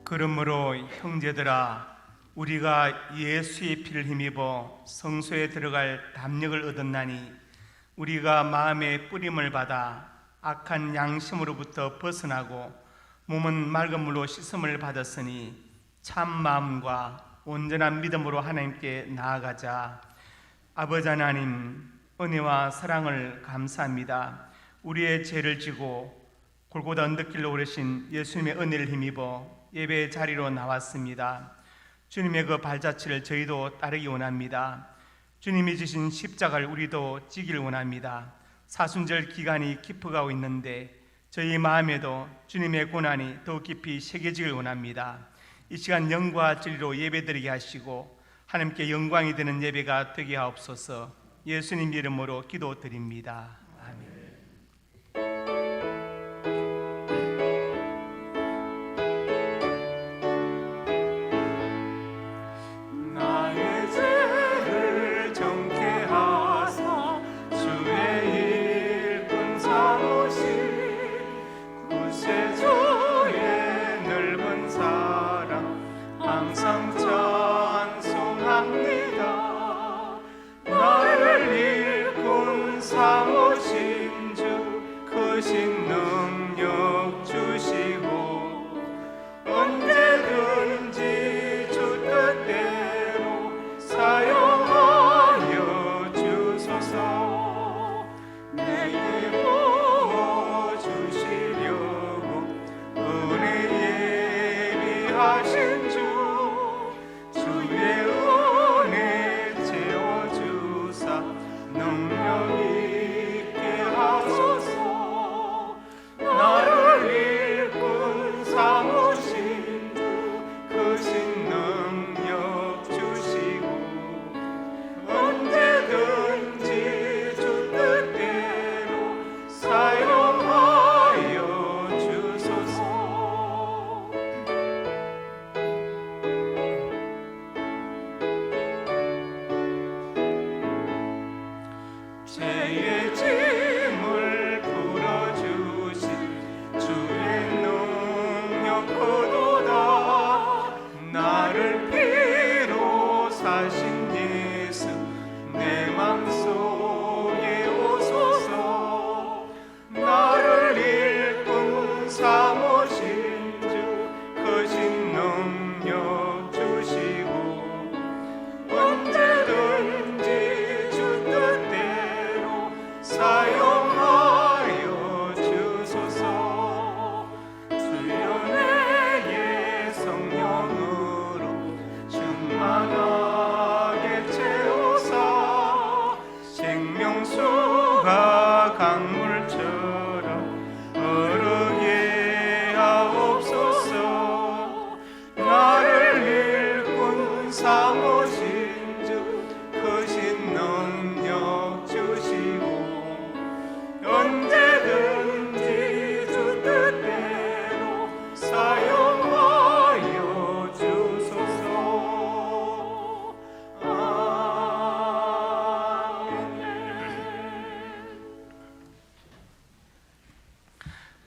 그러므로 형제들아, 우리가 예수의 피를 힘입어 성소에 들어갈 담력을 얻었나니 우리가 마음의 뿌림을 받아 악한 양심으로부터 벗어나고 몸은 맑은 물로 씻음을 받았으니 참 마음과 온전한 믿음으로 하나님께 나아가자. 아버지 하나님, 은혜와 사랑을 감사합니다. 우리의 죄를 지고 골고다 언덕길로 오르신 예수님의 은혜를 힘입어 예배의 자리로 나왔습니다. 주님의 그 발자취를 저희도 따르기 원합니다. 주님이 지신 십자가를 우리도 지기를 원합니다. 사순절 기간이 깊어가고 있는데 저희 마음에도 주님의 고난이 더 깊이 새겨지길 원합니다. 이 시간 영과 진리로 예배드리게 하시고 하나님께 영광이 되는 예배가 되게 하옵소서. 예수님 이름으로 기도드립니다. 아멘.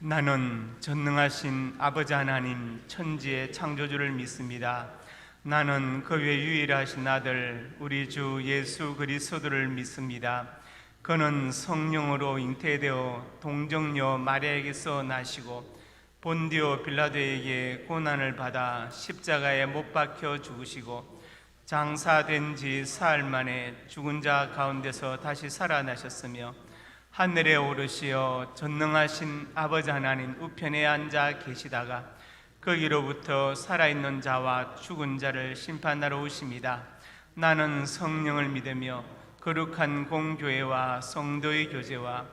나는 전능하신 아버지 하나님 천지의 창조주를 믿습니다. 나는 그 외 유일하신 아들 우리 주 예수 그리스도를 믿습니다. 그는 성령으로 잉태되어 동정녀 마리아에게서 나시고 본디오 빌라도에게 고난을 받아 십자가에 못 박혀 죽으시고 장사된 지 사흘 만에 죽은 자 가운데서 다시 살아나셨으며 하늘에 오르시어 전능하신 아버지 하나님 우편에 앉아 계시다가 거기로부터 살아있는 자와 죽은 자를 심판하러 오십니다. 나는 성령을 믿으며 거룩한 공교회와 성도의 교제와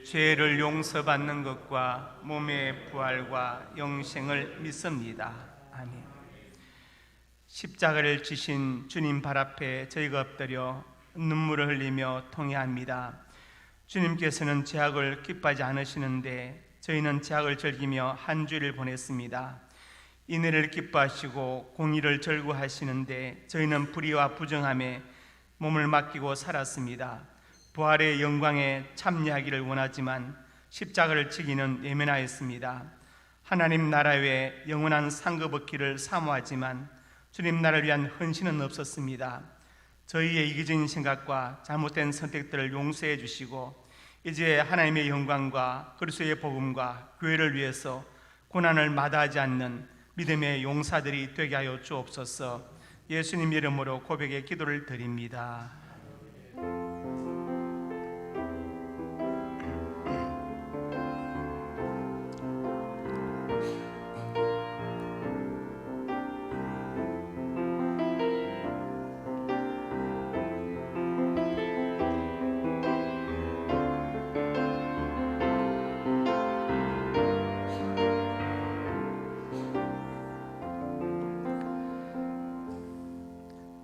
죄를 용서받는 것과 몸의 부활과 영생을 믿습니다. 아멘. 십자가를 지신 주님 발 앞에 저희가 엎드려 눈물을 흘리며 통회합니다. 주님께서는 죄악을 기뻐하지 않으시는데 저희는 죄악을 즐기며 한 주일을 보냈습니다. 인애를 기뻐하시고 공의를 절구하시는데 저희는 불의와 부정함에 몸을 맡기고 살았습니다. 부활의 영광에 참여하기를 원하지만 십자가를 지기는 예민하였습니다. 하나님 나라 외에 영원한 상급 얻기를 사모하지만 주님 나라를 위한 헌신은 없었습니다. 저희의 이기적인 생각과 잘못된 선택들을 용서해 주시고 이제 하나님의 영광과 그리스도의 복음과 교회를 위해서 고난을 마다하지 않는 믿음의 용사들이 되게 하여 주옵소서. 예수님 이름으로 고백의 기도를 드립니다.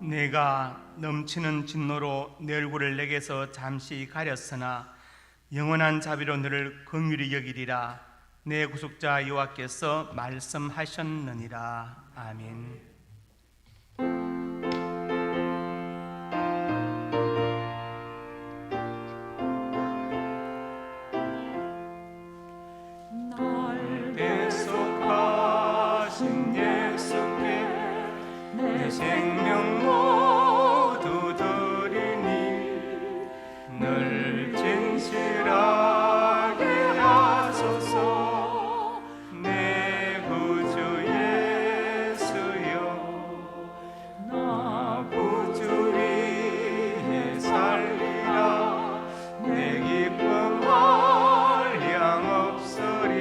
내가 넘치는 진노로 내 얼굴을 내게서 잠시 가렸으나 영원한 자비로 너를 긍휼히 여기리라. 내 구속자 여호와께서 말씀하셨느니라. 아멘. 날 대속하신 예수께 내 생명 모두 드리니 늘 진실하게 하소서. 내 구주 예수여, 나 구주 위에 살리라. 내 기쁨 한량없으리.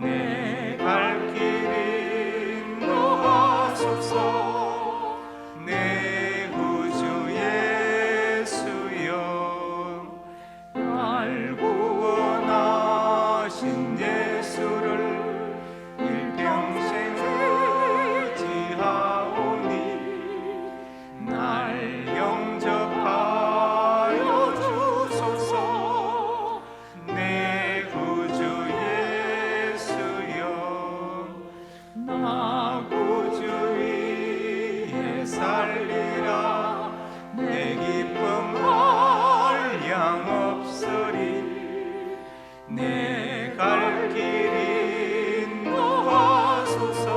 내 갈 길 인도하소서. 내 구주 예수여, 날 구원하신 예수를 일평생 의지하오니 날 영접하여 주소서. 내 구주 예수여, 나 구주 위에 살리라. 내 기쁨 한량없으리. 내 갈 길 인도하소서.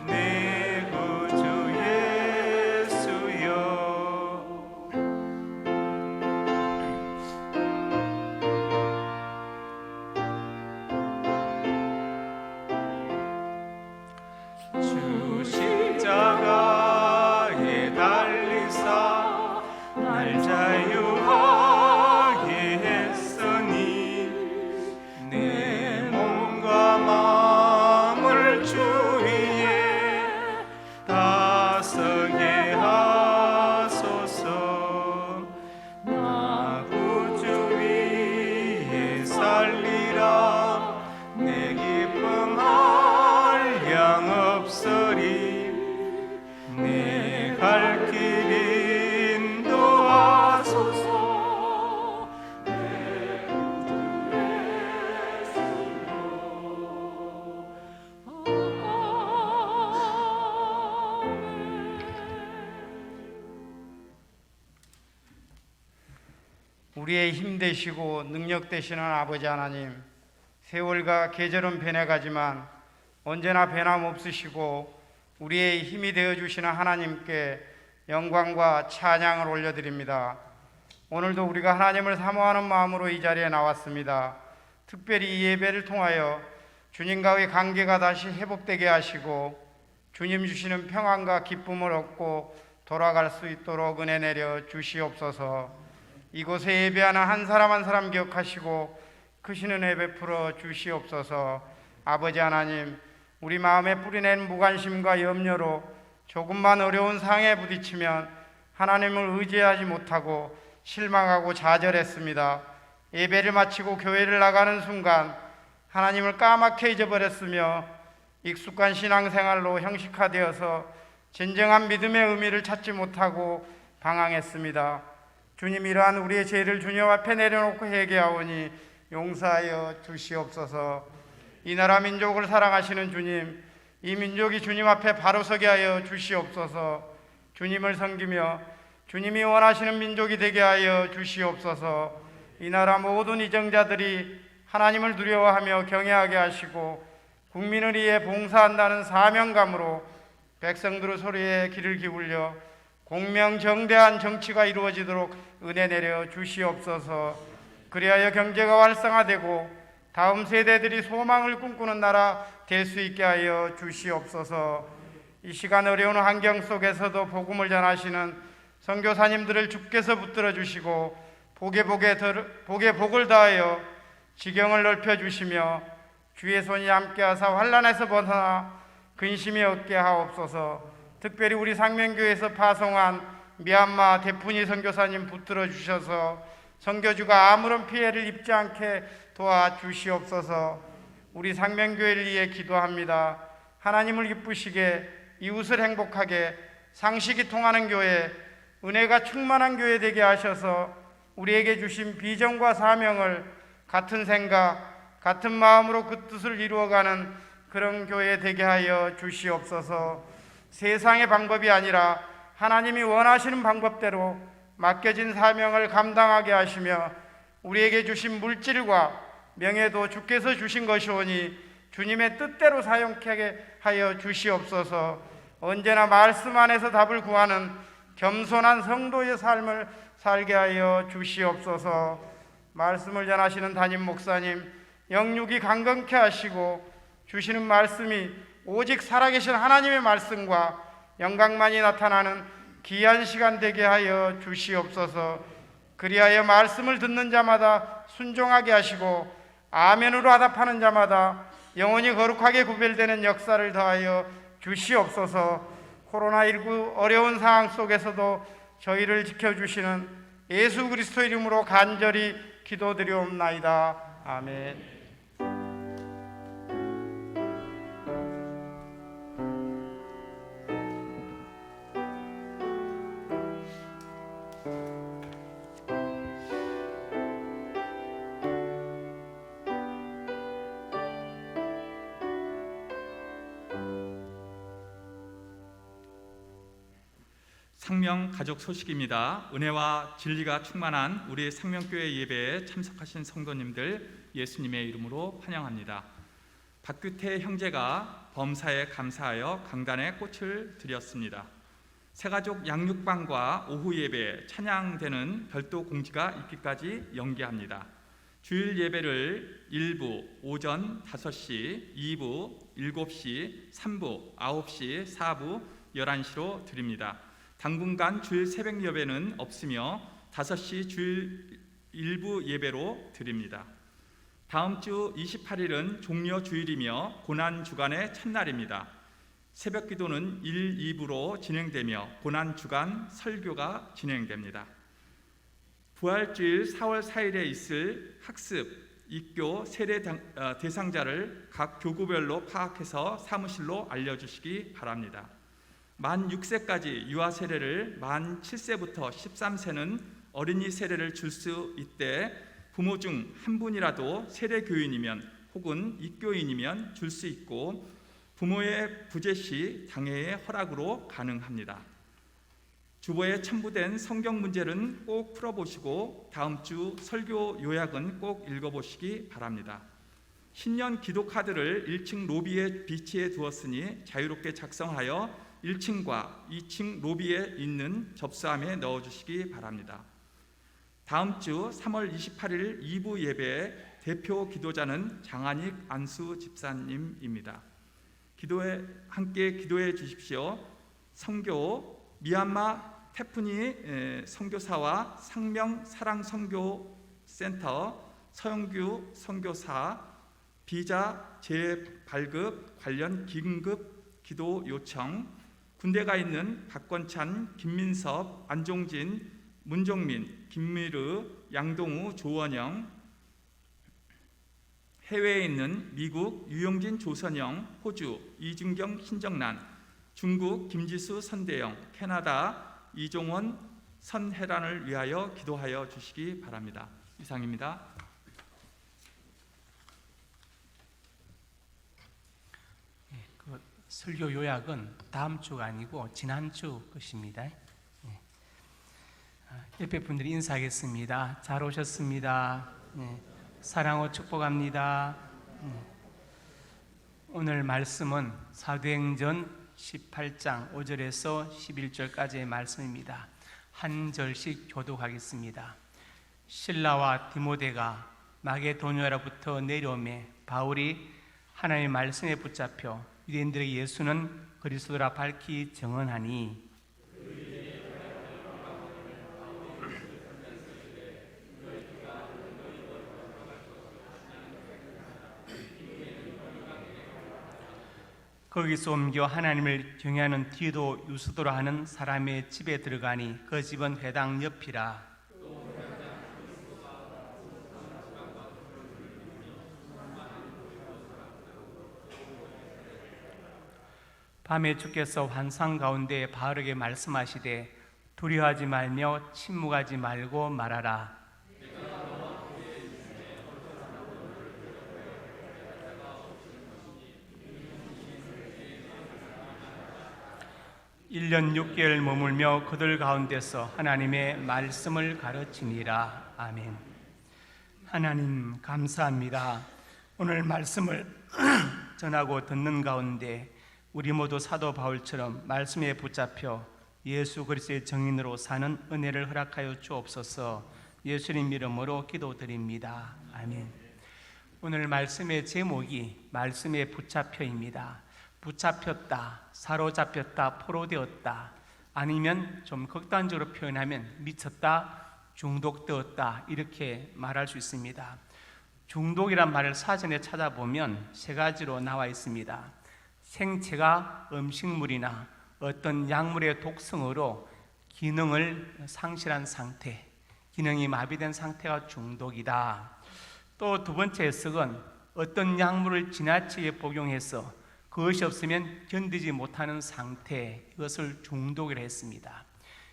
내 구주 예수여. 주 십자가에 달리사 날 자유하게 했으니 내 몸과 마음을 주 위에 다스게 하소서. 나 구주 위에 살리라. 내 기쁨 한량없으리. 내 갈 길 인도하소서. 내 구주 예수여. 우리의 힘 되시고 능력 되시는 아버지 하나님, 세월과 계절은 변해가지만 언제나 변함없으시고 우리의 힘이 되어주시는 하나님께 영광과 찬양을 올려드립니다. 오늘도 우리가 하나님을 사모하는 마음으로 이 자리에 나왔습니다. 특별히 이 예배를 통하여 주님과의 관계가 다시 회복되게 하시고 주님 주시는 평안과 기쁨을 얻고 돌아갈 수 있도록 은혜 내려 주시옵소서. 이곳에 예배하는 한 사람 한 사람 기억하시고 크신 은혜 베풀어 주시옵소서. 아버지 하나님, 우리 마음에 뿌리낸 무관심과 염려로 조금만 어려운 상황에 부딪히면 하나님을 의지하지 못하고 실망하고 좌절했습니다. 예배를 마치고 교회를 나가는 순간 하나님을 까맣게 잊어버렸으며 익숙한 신앙생활로 형식화되어서 진정한 믿음의 의미를 찾지 못하고 방황했습니다. 주님, 이러한 우리의 죄를 주님 앞에 내려놓고 회개하오니 용서하여 주시옵소서. 이 나라 민족을 사랑하시는 주님, 이 민족이 주님 앞에 바로 서게 하여 주시옵소서. 주님을 섬기며 주님이 원하시는 민족이 되게 하여 주시옵소서. 이 나라 모든 이정자들이 하나님을 두려워하며 경외하게 하시고 국민을 위해 봉사한다는 사명감으로 백성들의 소리에 귀를 기울여 공명정대한 정치가 이루어지도록 은혜 내려 주시옵소서. 그리하여 경제가 활성화되고 다음 세대들이 소망을 꿈꾸는 나라 될 수 있게 하여 주시옵소서. 이 시간 어려운 환경 속에서도 복음을 전하시는 선교사님들을 주께서 붙들어 주시고 복에 복을 더하여 지경을 넓혀 주시며 주의 손이 함께하사 환난에서 벗어나 근심이 없게 하옵소서. 특별히 우리 상명교회에서 파송한 미얀마 대푼이 선교사님 붙들어 주셔서 선교주가 아무런 피해를 입지 않게 도와주시옵소서. 우리 상명교회를 위해 기도합니다. 하나님을 기쁘시게, 이웃을 행복하게, 상식이 통하는 교회, 은혜가 충만한 교회 되게 하셔서 우리에게 주신 비전과 사명을 같은 생각, 같은 마음으로 그 뜻을 이루어가는 그런 교회 되게 하여 주시옵소서. 세상의 방법이 아니라 하나님이 원하시는 방법대로 맡겨진 사명을 감당하게 하시며 우리에게 주신 물질과 명예도 주께서 주신 것이오니 주님의 뜻대로 사용하게 하여 주시옵소서. 언제나 말씀 안에서 답을 구하는 겸손한 성도의 삶을 살게 하여 주시옵소서. 말씀을 전하시는 담임 목사님 영육이 강건케 하시고 주시는 말씀이 오직 살아계신 하나님의 말씀과 영광만이 나타나는 귀한 시간 되게 하여 주시옵소서. 그리하여 말씀을 듣는 자마다 순종하게 하시고 아멘으로 화답하는 자마다 영원히 거룩하게 구별되는 역사를 더하여 주시옵소서. 코로나19 어려운 상황 속에서도 저희를 지켜주시는 예수 그리스도 이름으로 간절히 기도드리옵나이다. 아멘. 상명 가족 소식입니다. 은혜와 진리가 충만한 우리 상명교회 예배에 참석하신 성도님들 예수님의 이름으로 환영합니다. 박규태 형제가 범사에 감사하여 강단에 꽃을 드렸습니다. 새가족 양육방과 오후 예배 찬양되는 별도 공지가 있기까지 연기합니다. 주일 예배를 1부 오전 5시, 2부 7시, 3부 9시, 4부 11시로 드립니다. 당분간 주일 새벽 예배는 없으며 5시 주일 일부 예배로 드립니다. 다음 주 28일은 종려 주일이며 고난 주간의 첫날입니다. 새벽 기도는 1, 2부로 진행되며 고난 주간 설교가 진행됩니다. 부활주일 4월 4일에 있을 학습, 입교, 세례 대상자를 각 교구별로 파악해서 사무실로 알려주시기 바랍니다. 만 6세까지 유아 세례를, 만 7세부터 13세는 어린이 세례를 줄 수 있되 부모 중 한 분이라도 세례 교인이면 혹은 입교인이면 줄 수 있고 부모의 부재 시 장애의 허락으로 가능합니다. 주보에 첨부된 성경 문제는 꼭 풀어보시고 다음 주 설교 요약은 꼭 읽어보시기 바랍니다. 신년 기도 카드를 1층 로비에 비치해 두었으니 자유롭게 작성하여 1층과 2층 로비에 있는 접수함에 넣어주시기 바랍니다. 다음 주 3월 28일 2부 예배의 대표 기도자는 장한익 안수 집사님입니다. 함께 기도해 주십시오. 선교 미얀마 태푼이 선교사와 상명 사랑 선교센터 서영규 선교사 비자 재발급 관련 긴급 기도 요청, 군대 가 있는 박권찬, 김민섭, 안종진, 문종민, 김미르, 양동우, 조원영, 해외에 있는 미국 유영진, 조선영, 호주 이준경, 신정란, 중국 김지수, 선대영, 캐나다 이종원, 선혜란을 위하여 기도하여 주시기 바랍니다. 이상입니다. 설교 요약은 다음 주가 아니고 지난주 것입니다. 옆에 분들이 인사하겠습니다. 잘 오셨습니다. 사랑으로 축복합니다. 오늘 말씀은 사도행전 18장 5절에서 11절까지의 말씀입니다. 한 절씩 교독하겠습니다. 실라와 디모데가 마게도니아로부터 내려오매 바울이 하나님의 말씀에 붙잡혀 유대인들의 예수는 그리스도라 밝히 증언하니 거기서 옮겨 하나님을 경외하는 디도 유스도라 하는 사람의 집에 들어가니 그 집은 회당 옆이라. 밤에 주께서 환상 가운데 바울에게 말씀하시되 두려워하지 말며 침묵하지 말고 말하라. 1년 6개월 머물며 그들 가운데서 하나님의 말씀을 가르치니라. 아멘. 하나님 감사합니다. 오늘 말씀을 전하고 듣는 가운데 우리 모두 사도 바울처럼 말씀에 붙잡혀 예수 그리스도의 증인으로 사는 은혜를 허락하여 주옵소서. 예수님 이름으로 기도드립니다. 아멘. 오늘 말씀의 제목이 말씀에 붙잡혀입니다. 붙잡혔다, 사로잡혔다, 포로되었다, 아니면 좀 극단적으로 표현하면 미쳤다, 중독되었다 이렇게 말할 수 있습니다. 중독이란 말을 사전에 찾아보면 세 가지로 나와 있습니다. 생체가 음식물이나 어떤 약물의 독성으로 기능을 상실한 상태, 기능이 마비된 상태가 중독이다. 또 두 번째 해석은 어떤 약물을 지나치게 복용해서 그것이 없으면 견디지 못하는 상태, 이것을 중독이라 했습니다.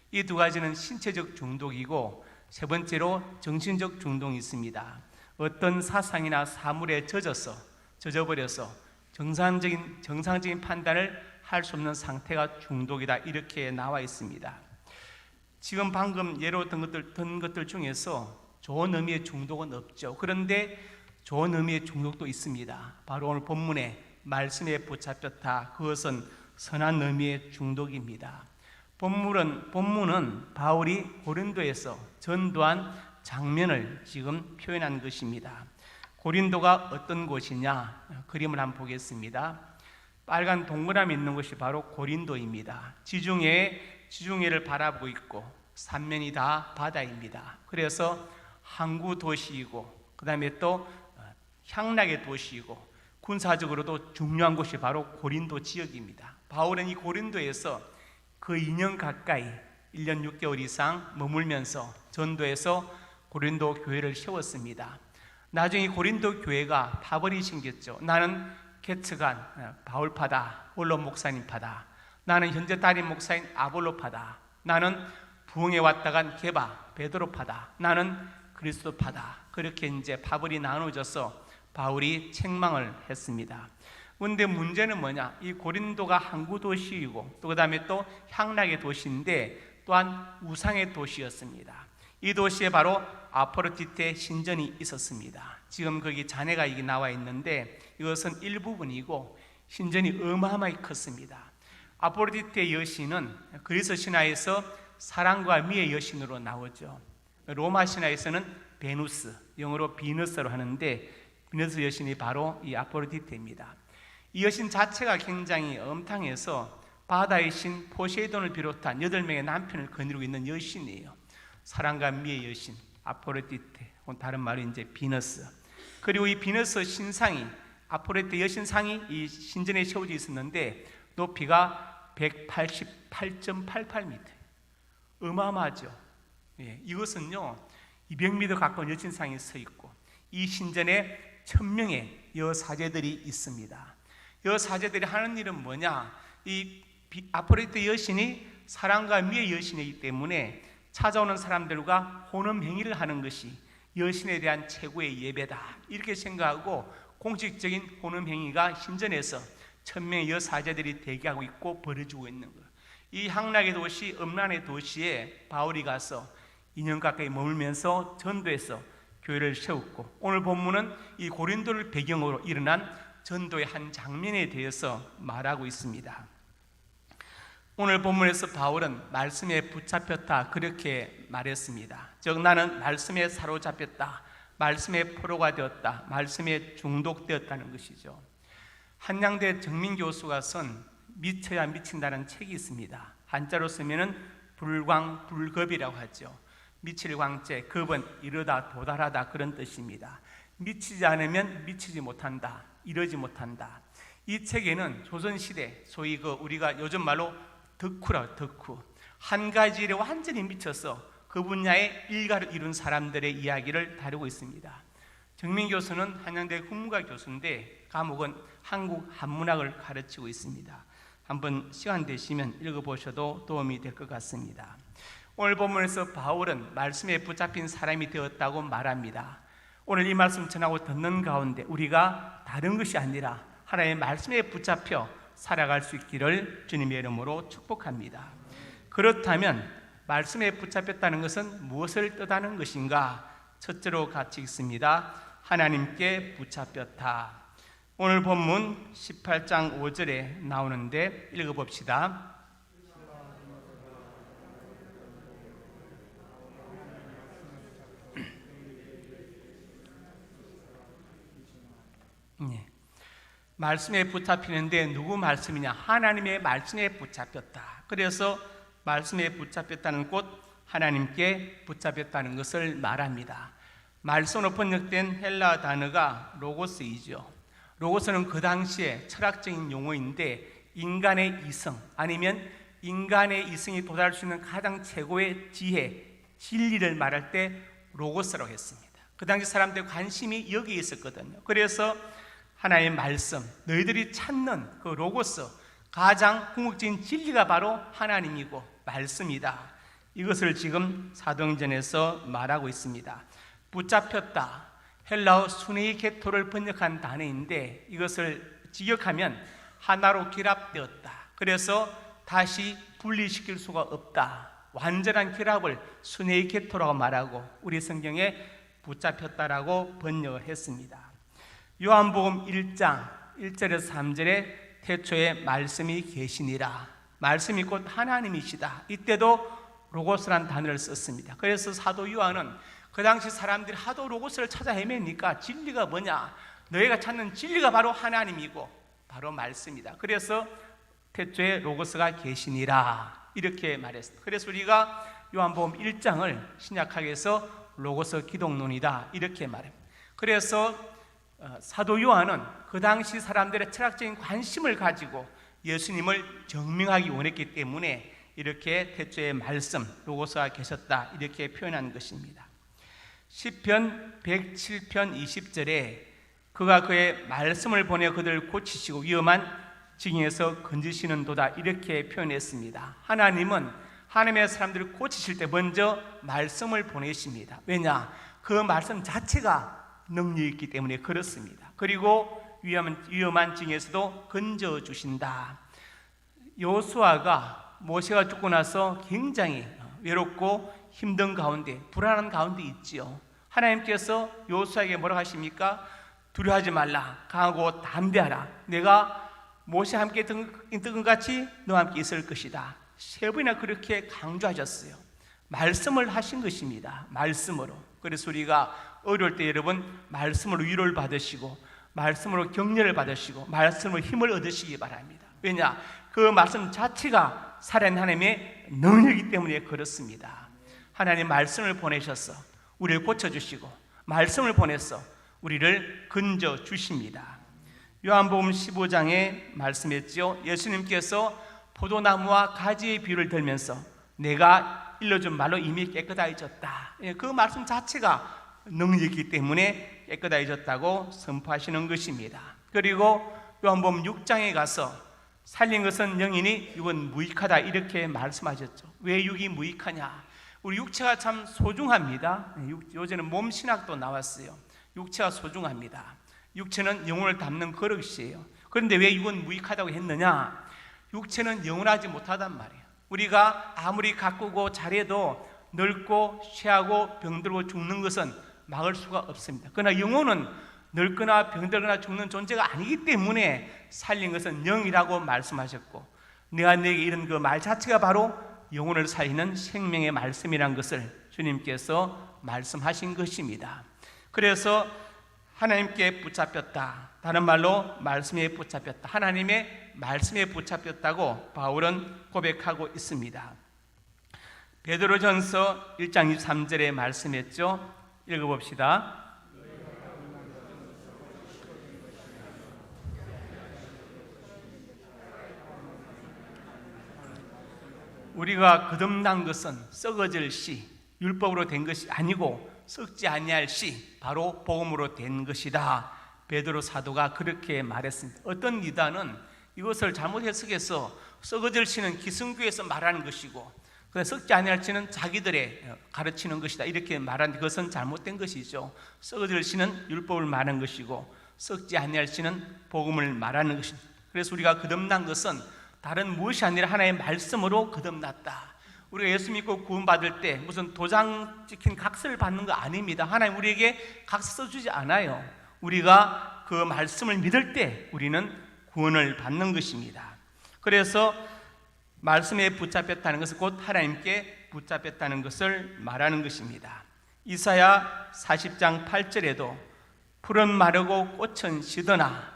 이 두 가지는 신체적 중독이고 세 번째로 정신적 중독이 있습니다. 어떤 사상이나 사물에 젖어버려서 정상적인 판단을 할 수 없는 상태가 중독이다, 이렇게 나와 있습니다. 지금 방금 예로 든 것들 중에서 좋은 의미의 중독은 없죠. 그런데 좋은 의미의 중독도 있습니다. 바로 오늘 본문에 말씀에 붙잡혔다, 그것은 선한 의미의 중독입니다. 본문은 바울이 고린도에서 전도한 장면을 지금 표현한 것입니다. 고린도가 어떤 곳이냐, 그림을 한번 보겠습니다. 빨간 동그라미 있는 곳이 바로 고린도입니다. 지중해를 바라보고 있고 삼면이 다 바다입니다. 그래서 항구 도시이고 그 다음에 또 향락의 도시이고 군사적으로도 중요한 곳이 바로 고린도 지역입니다. 바울은 이 고린도에서 그 2년 가까이 1년 6개월 이상 머물면서 전도해서 고린도 교회를 세웠습니다. 나중에 고린도 교회가 파벌이 생겼죠. 나는 개츠간 바울파다, 홀로 목사님파다. 나는 현재 담임 목사인 아볼로파다. 나는 부흥에 왔다 간 게바, 베드로파다. 나는 그리스도파다. 그렇게 이제 파벌이 나눠져서 바울이 책망을 했습니다. 그런데 문제는 뭐냐? 이 고린도가 항구 도시이고 또 그다음에 또 향락의 도시인데 또한 우상의 도시였습니다. 이 도시에 바로 아포로디테 신전이 있었습니다. 지금 거기 잔해가 이게 나와 있는데 이것은 일부분이고 신전이 어마어마하게 컸습니다. 아포로디테 여신은 그리스 신화에서 사랑과 미의 여신으로 나오죠. 로마 신화에서는 베누스, 영어로 비너스로 하는데 비너스 여신이 바로 이 아포로디테입니다. 이 여신 자체가 굉장히 엄탕해서 바다의 신 포세이돈을 비롯한 8명의 남편을 거느리고 있는 여신이에요. 사랑과 미의 여신 아포로디테, 다른 말로 이제 비너스. 그리고 이 비너스 신상이, 아포로디테 여신상이 이 신전에 세워져 있었는데 높이가 188.88m, 어마어마하죠. 예, 이것은요 200m 가까운 여신상이 서 있고 이 신전에 1000명의 여사제들이 있습니다. 여사제들이 하는 일은 뭐냐? 이 아포로디테 여신이 사랑과 미의 여신이기 때문에 찾아오는 사람들과 혼음 행위를 하는 것이 여신에 대한 최고의 예배다, 이렇게 생각하고 공식적인 혼음 행위가 신전에서 1000명의 여사제들이 대기하고 있고 벌어지고 있는 거예요. 이 향락의 도시, 음란의 도시에 바울이 가서 2년 가까이 머물면서 전도해서 교회를 세웠고, 오늘 본문은 이 고린도를 배경으로 일어난 전도의 한 장면에 대해서 말하고 있습니다. 오늘 본문에서 바울은 말씀에 붙잡혔다 그렇게 말했습니다. 즉 나는 말씀에 사로잡혔다, 말씀에 포로가 되었다, 말씀에 중독되었다는 것이죠. 한양대 정민 교수가 쓴 미쳐야 미친다는 책이 있습니다. 한자로 쓰면은 불광불급이라고 하죠. 미칠 광재, 급은 이르다 도달하다 그런 뜻입니다. 미치지 않으면 미치지 못한다, 이르지 못한다. 이 책에는 조선시대 소위 우리가 요즘 말로 덕후라, 덕후, 한 가지 일에 완전히 미쳐서 그 분야의 일가를 이룬 사람들의 이야기를 다루고 있습니다. 정민 교수는 한양대 국문과 교수인데 과목은 한국 한문학을 가르치고 있습니다. 한번 시간 되시면 읽어보셔도 도움이 될 것 같습니다. 오늘 본문에서 바울은 말씀에 붙잡힌 사람이 되었다고 말합니다. 오늘 이 말씀 전하고 듣는 가운데 우리가 다른 것이 아니라 하나님의 말씀에 붙잡혀 살아갈 수 있기를 주님의 이름으로 축복합니다. 그렇다면 말씀에 붙잡혔다는 것은 무엇을 뜻하는 것인가? 첫째로 같이 읽습니다. 하나님께 붙잡혔다. 오늘 본문 18장 5절에 나오는데 읽어봅시다. 네. 말씀에 붙잡히는데 누구 말씀이냐? 하나님의 말씀에 붙잡혔다. 그래서 말씀에 붙잡혔다는 곳, 하나님께 붙잡혔다는 것을 말합니다. 말씀으로 번역된 헬라 단어가 로고스이죠. 로고스는 그 당시에 철학적인 용어인데 인간의 이성 아니면 인간의 이성이 도달할 수 있는 가장 최고의 지혜, 진리를 말할 때 로고스라고 했습니다. 그 당시 사람들의 관심이 여기에 있었거든요. 그래서 하나님의 말씀, 너희들이 찾는 그 로고스, 가장 궁극적인 진리가 바로 하나님이고 말씀이다. 이것을 지금 사도행전에서 말하고 있습니다. 붙잡혔다, 헬라어 수네이케토를 번역한 단어인데 이것을 직역하면 하나로 결합되었다. 그래서 다시 분리시킬 수가 없다. 완전한 결합을 수네이케토라고 말하고 우리 성경에 붙잡혔다라고 번역을 했습니다. 요한복음 1장 1절에서 3절에 태초에 말씀이 계시니라. 말씀이 곧 하나님이시다. 이때도 로고스란 단어를 썼습니다. 그래서 사도 요한은 그 당시 사람들이 하도 로고스를 찾아 헤매니까 진리가 뭐냐? 너희가 찾는 진리가 바로 하나님이고 바로 말씀이다. 그래서 태초에 로고스가 계시니라 이렇게 말했습니다. 그래서 우리가 요한복음 1장을 신약학에서 로고스 기독론이다 이렇게 말합니다. 그래서 사도 요한은 그 당시 사람들의 철학적인 관심을 가지고 예수님을 증명하기 원했기 때문에 이렇게 태초에 말씀, 로고스가 계셨다 이렇게 표현한 것입니다. 시편 107편 20절에 그가 그의 말씀을 보내 그들을 고치시고 위험한 징에서 건지시는 도다 이렇게 표현했습니다. 하나님은 하나님의 사람들을 고치실 때 먼저 말씀을 보내십니다. 왜냐? 그 말씀 자체가 능력이 있기 때문에 그렇습니다. 그리고 위험한 징에서도 건져주신다. 여호수아가 모세가 죽고 나서 굉장히 외롭고 힘든 가운데 불안한 가운데 있지요. 하나님께서 여호수아에게 뭐라고 하십니까? 두려워하지 말라, 강하고 담대하라. 내가 모세와 함께 있던 것 같이 너와 함께 있을 것이다. 세 번이나 그렇게 강조하셨어요. 말씀을 하신 것입니다. 말씀으로. 그래서 우리가 어려울 때 여러분 말씀으로 위로를 받으시고 말씀으로 격려를 받으시고 말씀으로 힘을 얻으시기 바랍니다. 왜냐? 그 말씀 자체가 살아있는 하나님의 능력이기 때문에 그렇습니다. 하나님 말씀을 보내셔서 우리를 고쳐주시고 말씀을 보내서 우리를 건져주십니다. 요한복음 15장에 말씀했지요. 예수님께서 포도나무와 가지의 비유를 들면서 내가 일러준 말로 이미 깨끗해졌다. 그 말씀 자체가 능력이기 때문에 깨끗해졌다고 선포하시는 것입니다. 그리고 요한복음 6장에 가서 살린 것은 영이니 육은 무익하다 이렇게 말씀하셨죠. 왜 육이 무익하냐? 우리 육체가 참 소중합니다. 요새는 몸신학도 나왔어요. 육체가 소중합니다. 육체는 영혼을 담는 그릇이에요. 그런데 왜 육은 무익하다고 했느냐? 육체는 영원하지 못하단 말이에요. 우리가 아무리 가꾸고 잘해도 늙고 쇠하고 병들고 죽는 것은 막을 수가 없습니다. 그러나 영혼은 늙거나 병들거나 죽는 존재가 아니기 때문에 살린 것은 영이라고 말씀하셨고, 내가 내게 이런 그 말 자체가 바로 영혼을 살리는 생명의 말씀이란 것을 주님께서 말씀하신 것입니다. 그래서 하나님께 붙잡혔다, 다른 말로 말씀에 붙잡혔다, 하나님의 말씀에 붙잡혔다고 바울은 고백하고 있습니다. 베드로전서 1장 23절에 말씀했죠. 읽어봅시다. 우리가 거듭난 것은 썩어질 씨, 율법으로 된 것이 아니고 썩지 아니할 씨, 바로 복음으로 된 것이다. 베드로 사도가 그렇게 말했습니다. 어떤 이단은 이것을 잘못 해석해서 썩어질 씨는 기성교에서 말하는 것이고, 썩지 아니할 씨는 자기들의 가르치는 것이다, 이렇게 말하는데 그것은 잘못된 것이죠. 썩어질 씨는 율법을 말하는 것이고 썩지 아니할 씨는 복음을 말하는 것입니다. 그래서 우리가 거듭난 것은 다른 무엇이 아니라 하나의 말씀으로 거듭났다. 우리가 예수 믿고 구원받을 때 무슨 도장 찍힌 각서를 받는 거 아닙니다. 하나님 우리에게 각서 써주지 않아요. 우리가 그 말씀을 믿을 때 우리는 구원을 받는 것입니다. 그래서 말씀에 붙잡혔다는 것은 곧 하나님께 붙잡혔다는 것을 말하는 것입니다. 이사야 40장 8절에도 풀은 마르고 꽃은 시드나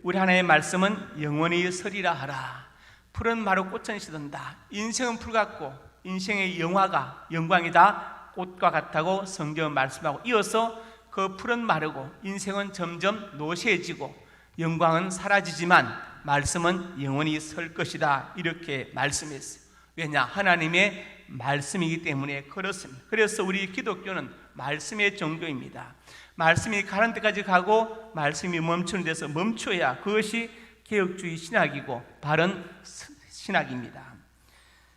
우리 하나님의 말씀은 영원히 서리라 하라. 풀은 마르고 꽃은 시든다. 인생은 풀 같고 인생의 영광이다 꽃과 같다고 성경은 말씀하고, 이어서 그 풀은 마르고 인생은 점점 노쇠해지고 영광은 사라지지만 말씀은 영원히 설 것이다, 이렇게 말씀했어요. 왜냐? 하나님의 말씀이기 때문에 그렇습니다. 그래서 우리 기독교는 말씀의 종교입니다. 말씀이 가는 데까지 가고 말씀이 멈추는 데서 멈춰야 그것이 개혁주의 신학이고 바른 신학입니다.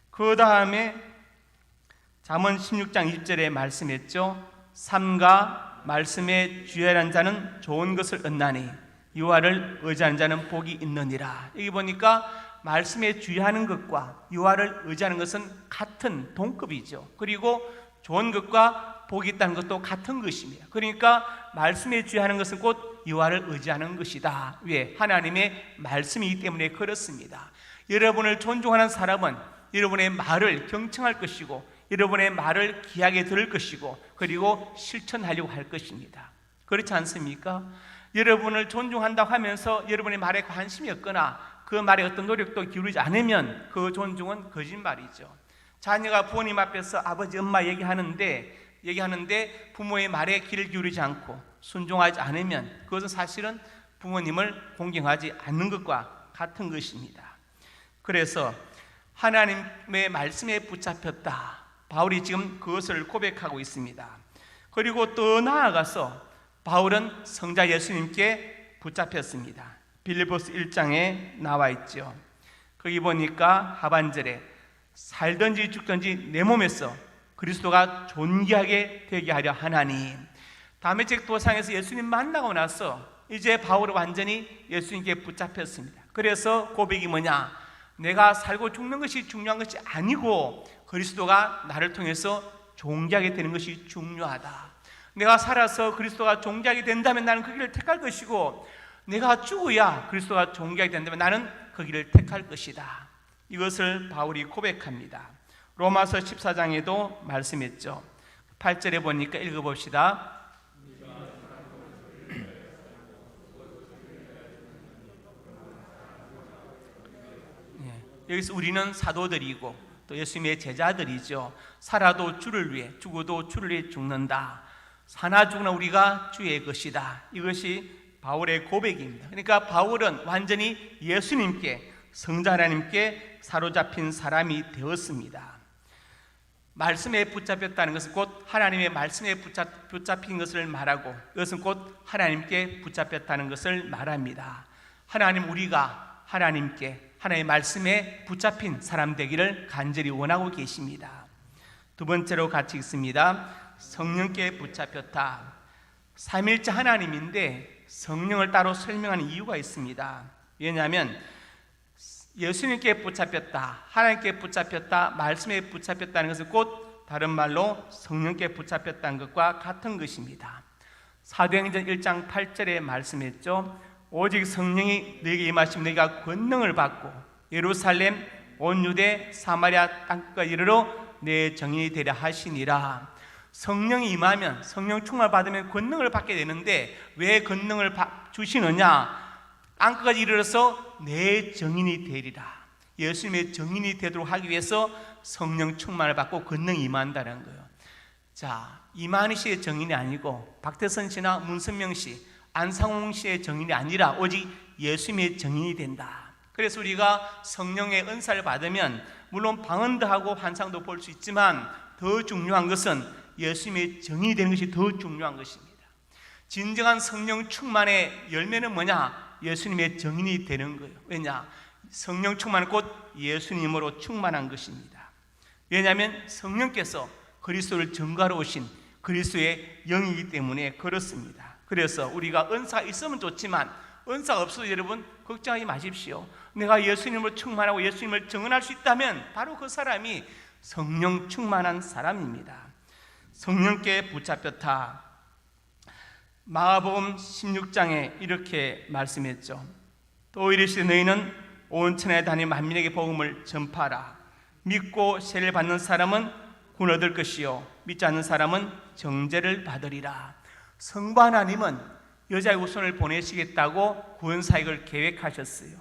그 다음에 잠언 16장 1절에 말씀했죠. 삼가 말씀에 주의하는 자는 좋은 것을 얻나니 유아를 의지하는 자는 복이 있느니라. 여기 보니까 말씀에 주의하는 것과 유아를 의지하는 것은 같은 동급이죠. 그리고 좋은 것과 복이 있다는 것도 같은 것입니다. 그러니까 말씀에 주의하는 것은 곧 유아를 의지하는 것이다. 왜? 하나님의 말씀이기 때문에 그렇습니다. 여러분을 존중하는 사람은 여러분의 말을 경청할 것이고 여러분의 말을 귀하게 들을 것이고 그리고 실천하려고 할 것입니다. 그렇지 않습니까? 여러분을 존중한다고 하면서 여러분의 말에 관심이 없거나 그 말에 어떤 노력도 기울이지 않으면 그 존중은 거짓말이죠. 자녀가 부모님 앞에서 아버지 엄마 얘기하는데 부모의 말에 귀를 기울이지 않고 순종하지 않으면 그것은 사실은 부모님을 공경하지 않는 것과 같은 것입니다. 그래서 하나님의 말씀에 붙잡혔다, 바울이 지금 그것을 고백하고 있습니다. 그리고 또 나아가서 바울은 성자 예수님께 붙잡혔습니다. 빌립보서 1장에 나와 있죠. 거기 보니까 하반절에 살든지 죽든지 내 몸에서 그리스도가 존귀하게 되게 하려 하나니. 다메섹 도상에서 예수님 만나고 나서 이제 바울은 완전히 예수님께 붙잡혔습니다. 그래서 고백이 뭐냐? 내가 살고 죽는 것이 중요한 것이 아니고 그리스도가 나를 통해서 존귀하게 되는 것이 중요하다. 내가 살아서 그리스도가 존귀하게 된다면 나는 그 길을 택할 것이고 내가 죽어야 그리스도가 존귀하게 된다면 나는 그 길을 택할 것이다. 이것을 바울이 고백합니다. 로마서 14장에도 말씀했죠. 8절에 보니까 읽어봅시다. 여기서 우리는 사도들이고 또 예수님의 제자들이죠. 살아도 주를 위해, 죽어도 주를 위해 죽는다. 사나 죽으나 우리가 주의 것이다. 이것이 바울의 고백입니다. 그러니까 바울은 완전히 예수님께, 성자 하나님께 사로잡힌 사람이 되었습니다. 말씀에 붙잡혔다는 것은 곧 하나님의 말씀에 붙잡힌 것을 말하고, 이것은 곧 하나님께 붙잡혔다는 것을 말합니다. 하나님, 우리가 하나님께, 하나님의 말씀에 붙잡힌 사람 되기를 간절히 원하고 계십니다. 두 번째로 같이 읽습니다. 성령께 붙잡혔다. 삼일째 하나님인데 성령을 따로 설명하는 이유가 있습니다. 왜냐하면 예수님께 붙잡혔다, 하나님께 붙잡혔다, 말씀에 붙잡혔다는 것은 곧 다른 말로 성령께 붙잡혔다는 것과 같은 것입니다. 사도행전 1장 8절에 말씀했죠. 오직 성령이 너에게 임하시면 너희가 권능을 받고 예루살렘 온 유대 사마리아 땅끝까지 이르러 내 증인이 되려 하시니라. 성령이 임하면, 성령 충만을 받으면 권능을 받게 되는데 왜 권능을 주시느냐? 땅끝까지 이르러서 내 증인이 되리라. 예수님의 증인이 되도록 하기 위해서 성령 충만을 받고 권능이 임한다는 거예요. 자, 이만희 씨의 증인이 아니고 박태선 씨나 문선명 씨, 안상홍 씨의 증인이 아니라 오직 예수님의 증인이 된다. 그래서 우리가 성령의 은사를 받으면 물론 방언도 하고 환상도 볼 수 있지만 더 중요한 것은 예수님의 증인이 되는 것이 더 중요한 것입니다. 진정한 성령 충만의 열매는 뭐냐? 예수님의 증인이 되는 거예요. 왜냐? 성령 충만은 곧 예수님으로 충만한 것입니다. 왜냐하면 성령께서 그리스도를 증거하러 오신 그리스도의 영이기 때문에 그렇습니다. 그래서 우리가 은사가 있으면 좋지만 은사가 없어도 여러분 걱정하지 마십시오. 내가 예수님으로 충만하고 예수님을 증언할 수 있다면 바로 그 사람이 성령 충만한 사람입니다. 성령께 붙잡혔다. 마가복음 16장에 이렇게 말씀했죠. 또 이르시되 너희는 온 천하에 다니 만민에게 복음을 전파하라. 믿고 세례를 받는 사람은 구원 얻을 것이요 믿지 않는 사람은 정죄를 받으리라. 성부 하나님은 여자의 후손을 보내시겠다고 구원사역을 계획하셨어요.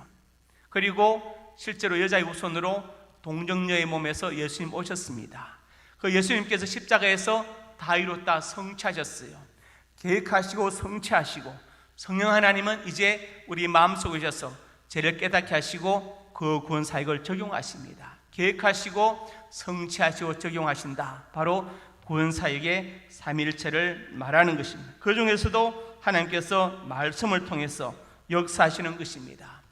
그리고 실제로 여자의 후손으로 동정녀의 몸에서 예수님 오셨습니다. 그 예수님께서 십자가에서 다 이뤘다 성취하셨어요. 계획하시고 성취하시고 성령 하나님은 이제 우리 마음속에 오셔서 죄를 깨닫게 하시고 그 구원사역을 적용하십니다. 계획하시고 성취하시고 적용하신다. 바로 구원사역의 삼위일체를 말하는 것입니다. 그 중에서도 하나님께서 말씀을 통해서 역사하시는 것입니다.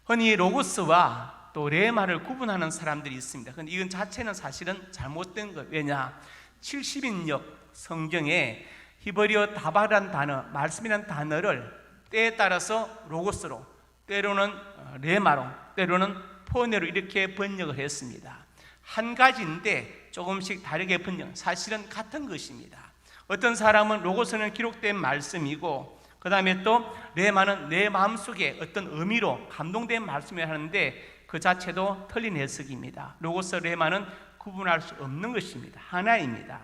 흔히 로고스와 또 레마를 구분하는 사람들이 있습니다. 그런데 이건 자체는 사실은 잘못된 거예요. 왜냐? 70인역 성경에 히브리어 다바라는 단어, 말씀이라는 단어를 때에 따라서 로고스로, 때로는 레마로, 때로는 포네로 이렇게 번역을 했습니다. 한 가지인데 조금씩 다르게 번역, 사실은 같은 것입니다. 어떤 사람은 로고스는 기록된 말씀이고 그 다음에 또 레마는 내 마음속에 어떤 의미로 감동된 말씀을 하는데 그 자체도 틀린 해석입니다. 로고스 레마는 구분할 수 없는 것입니다. 하나입니다.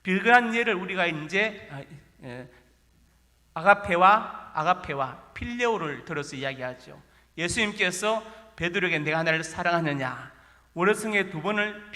비슷한 예를 우리가 이제 아가페와 필레오를 들어서 이야기하죠. 예수님께서 베드로에게 내가 나를 사랑하느냐? 월요성에 두 번을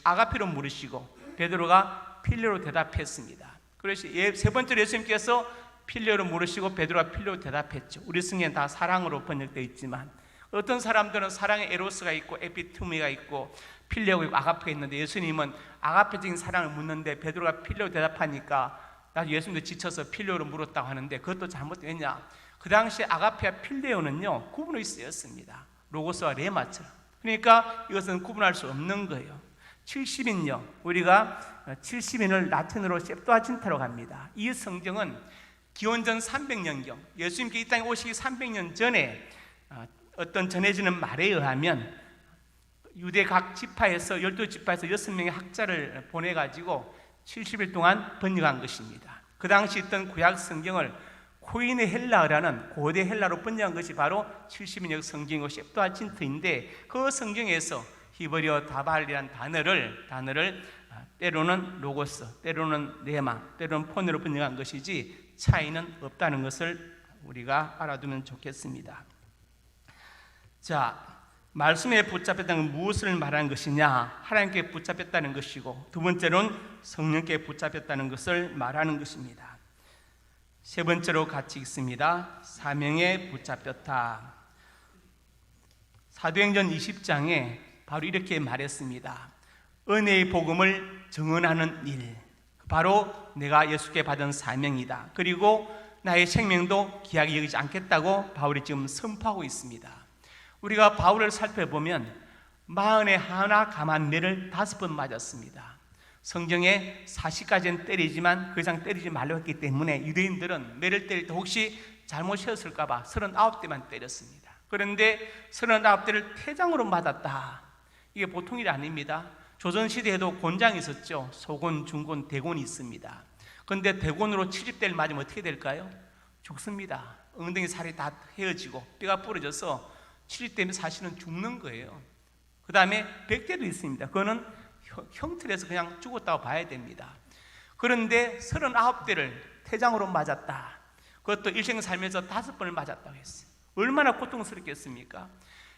아가페로 물으시고 베드로가 필레오로 대답했습니다. 그래서 세 번째로 예수님께서 필레오로 물으시고 베드로가 필레오로 대답했죠. 우리 성경엔 다 사랑으로 번역되어 있지만 어떤 사람들은 사랑의 에로스가 있고 에피투미가 있고 필레오가 있고 아가페가 있는데 예수님은 아가페적인 사랑을 묻는데 베드로가 필레오로 대답하니까 나도 예수님도 지쳐서 필레오로 물었다고 하는데 그것도 잘못됐냐? 그 당시 아가페와 필레오는요 구분의 쓰였습니다. 로고스와 레마처럼. 그러니까 이것은 구분할 수 없는 거예요. 70인요 우리가 70인을 라틴어로 셉투아진타로 합니다. 이 성경은 기원전 300년경 예수님께 이 땅에 오시기 300년 전에 어떤 전해지는 말에 의하면 유대 각 지파에서 12지파에서 6명의 학자를 보내가지고 70일 동안 번역한 것입니다. 그 당시 있던 구약 성경을 코인의 헬라어라는 고대 헬라로 번역한 것이 바로 70인역 성경이고 셉투아진트인데 그 성경에서 히브리어 다발이라는 단어를 때로는 로고스, 때로는 레마, 때로는 포네로 번역한 것이지 차이는 없다는 것을 우리가 알아두면 좋겠습니다. 자, 말씀에 붙잡혔다는 건 무엇을 말하는 것이냐? 하나님께 붙잡혔다는 것이고 두 번째로는 성령께 붙잡혔다는 것을 말하는 것입니다. 세 번째로 같이 읽습니다. 사명에 붙잡혔다. 사도행전 20장에 바로 이렇게 말했습니다. 은혜의 복음을 증언하는 일, 바로 내가 예수께 받은 사명이다. 그리고 나의 생명도 귀하게 여기지 않겠다고 바울이 지금 선포하고 있습니다. 우리가 바울을 살펴보면 41 감한 매를 5번 맞았습니다. 성경에 40까지는 때리지만 그 이상 때리지 말라고 했기 때문에 유대인들은 매를 때릴 때 혹시 잘못이었을까 봐 39대만 때렸습니다. 그런데 39대를 태장으로 맞았다. 이게 보통 일이 아닙니다. 조선시대에도 곤장이 있었죠. 소곤, 중곤, 대곤이 있습니다. 그런데 대곤으로 치집대를 맞으면 어떻게 될까요? 죽습니다. 엉덩이 살이 다 헤어지고 뼈가 부러져서 치집대면 사실은 죽는 거예요. 그 다음에 백대도 있습니다. 그거는 형틀에서 그냥 죽었다고 봐야 됩니다. 그런데 39대를 태장으로 맞았다. 그것도 일생 살면서 5번을 맞았다고 했어요. 얼마나 고통스럽겠습니까?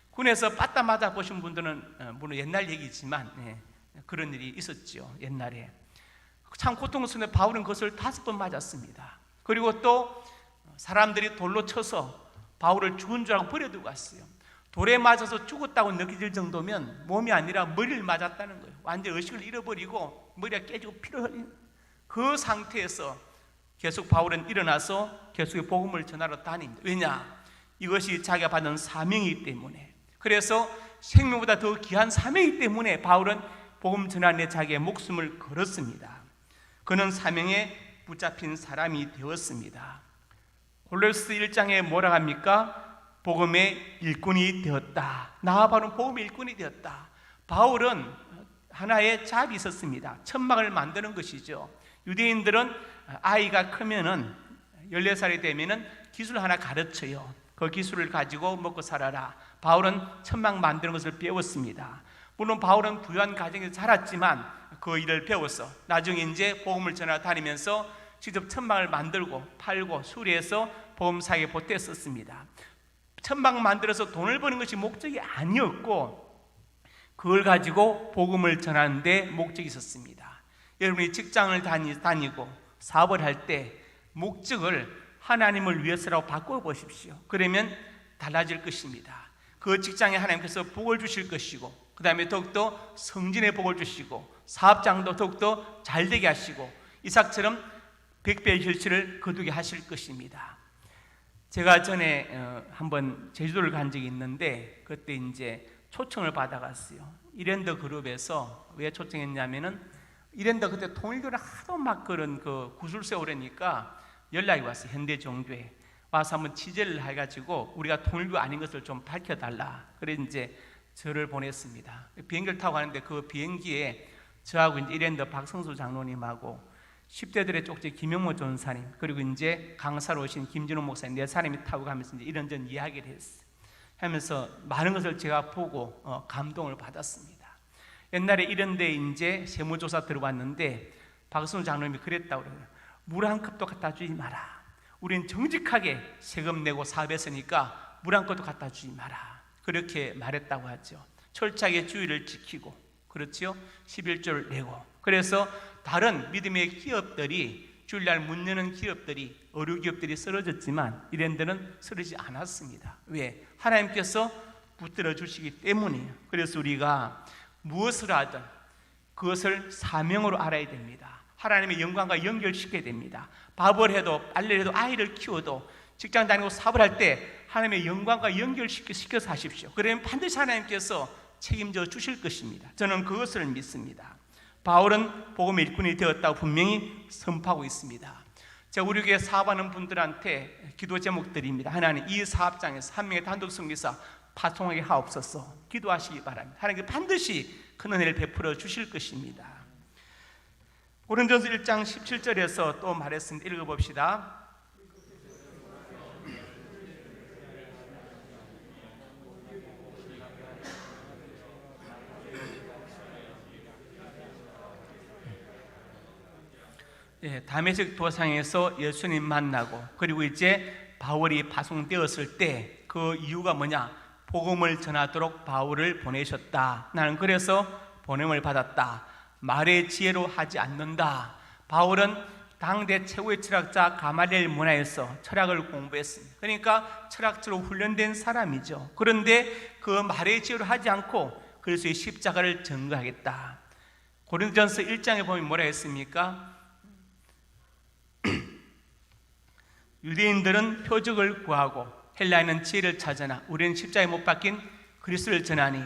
군에서 빠따 맞아 보신 분들은 물론 옛날 얘기지만 그런 일이 있었죠. 옛날에 참 고통스러운데 바울은 그것을 5번 맞았습니다. 그리고 또 사람들이 돌로 쳐서 바울을 죽은 줄 알고 버려두고 갔어요. 돌에 맞아서 죽었다고 느껴질 정도면 몸이 아니라 머리를 맞았다는 거예요. 완전 의식을 잃어버리고 머리가 깨지고 피를 흘린 그 상태에서 계속 바울은 일어나서 계속 복음을 전하러 다닙니다. 왜냐? 이것이 자기가 받은 사명이기 때문에. 그래서 생명보다 더 귀한 사명이기 때문에 바울은 복음 전하는 데 자기의 목숨을 걸었습니다. 그는 사명에 붙잡힌 사람이 되었습니다. 골로새 1장에 뭐라 합니까? 복음의 일꾼이 되었다. 나와 바울은 복음의 일꾼이 되었다. 바울은 하나의 잡이 있었습니다. 천막을 만드는 것이죠. 유대인들은 아이가 크면은 14살이 되면은 기술 하나 가르쳐요. 그 기술을 가지고 먹고 살아라. 바울은 천막 만드는 것을 배웠습니다. 물론 바울은 부유한 가정에서 자랐지만 그 일을 배웠어. 나중에 이제 복음을 전하 다니면서 직접 천막을 만들고 팔고 수리해서 복음 사역에 보탰었습니다. 천막 만들어서 돈을 버는 것이 목적이 아니었고 그걸 가지고 복음을 전하는 데 목적이 있었습니다. 여러분이 직장을 다니고 사업을 할 때 목적을 하나님을 위해서라고 바꿔 보십시오. 그러면 달라질 것입니다. 그 직장에 하나님께서 복을 주실 것이고 그 다음에 더욱더 성진의 복을 주시고 사업장도 더욱더 잘되게 하시고 이삭처럼 백배의 결실을 거두게 하실 것입니다. 제가 전에 한번 제주도를 간 적이 있는데 그때 이제 초청을 받아갔어요. 이랜더 그룹에서 왜 초청했냐면은 이랜더 그때 통일교를 하도 막 그런 그 구슬세 오래니까 연락이 왔어요. 현대종교에 와서 한번 취재를 해가지고 우리가 통일교 아닌 것을 좀 밝혀달라. 그래 이제 저를 보냈습니다. 비행기를 타고 가는데 그 비행기에 저하고 이제 이랜더 박성수 장로님하고 10대들의 쪽지 김영모 전사님 그리고 이제 강사로 오신 김진호 목사님 네 사람이 타고 가면서 이제 이런저런 이야기를 했어요. 하면서 많은 것을 제가 보고 감동을 받았습니다. 옛날에 이런 데 이제 세무조사 들어왔는데 박성수 장로님이 그랬다고 그래요. 물 한 컵도 갖다 주지 마라. 우리는 정직하게 세금 내고 사업했으니까 물 한 컵도 갖다 주지 마라. 그렇게 말했다고 하죠. 철저하게 주의를 지키고 그렇죠? 11조를 내고 그래서 다른 믿음의 기업들이 주일날 문 여는 기업들이 어류 기업들이 쓰러졌지만 이랜드는 쓰러지지 않았습니다. 왜? 하나님께서 붙들어 주시기 때문이에요. 그래서 우리가 무엇을 하든 그것을 사명으로 알아야 됩니다. 하나님의 영광과 연결시켜야 됩니다. 밥을 해도 빨래를 해도 아이를 키워도 직장 다니고 사업을 할 때 하나님의 영광과 연결시켜서 하십시오. 그러면 반드시 하나님께서 책임져 주실 것입니다. 저는 그것을 믿습니다. 바울은 복음의 일꾼이 되었다고 분명히 선포하고 있습니다. 제가 우리 교회 사업하는 분들한테 기도 제목드립니다. 하나님 이 사업장에서 한 명의 단독 선교사 파송하게 하옵소서 기도하시기 바랍니다. 하나님께 반드시 큰 은혜를 베풀어 주실 것입니다. 고린도전서 1장 17절에서 또 말했습니다. 읽어봅시다. 다메섹 도상에서 예수님 만나고 그리고 이제 바울이 파송되었을 때 그 이유가 뭐냐? 복음을 전하도록 바울을 보내셨다. 나는 그래서 보냄을 받았다. 말의 지혜로 하지 않는다. 바울은 당대 최고의 철학자 가말리엘 문화에서 철학을 공부했습니다. 그러니까 철학자로 훈련된 사람이죠. 그런데 그 말의 지혜로 하지 않고 그리스도의 십자가를 전거하겠다. 고린도전서 1장에 보면 뭐라 했습니까? 유대인들은 표적을 구하고 헬라인은 지혜를 찾으나 우리는 십자가에 못 박힌 그리스도를 전하니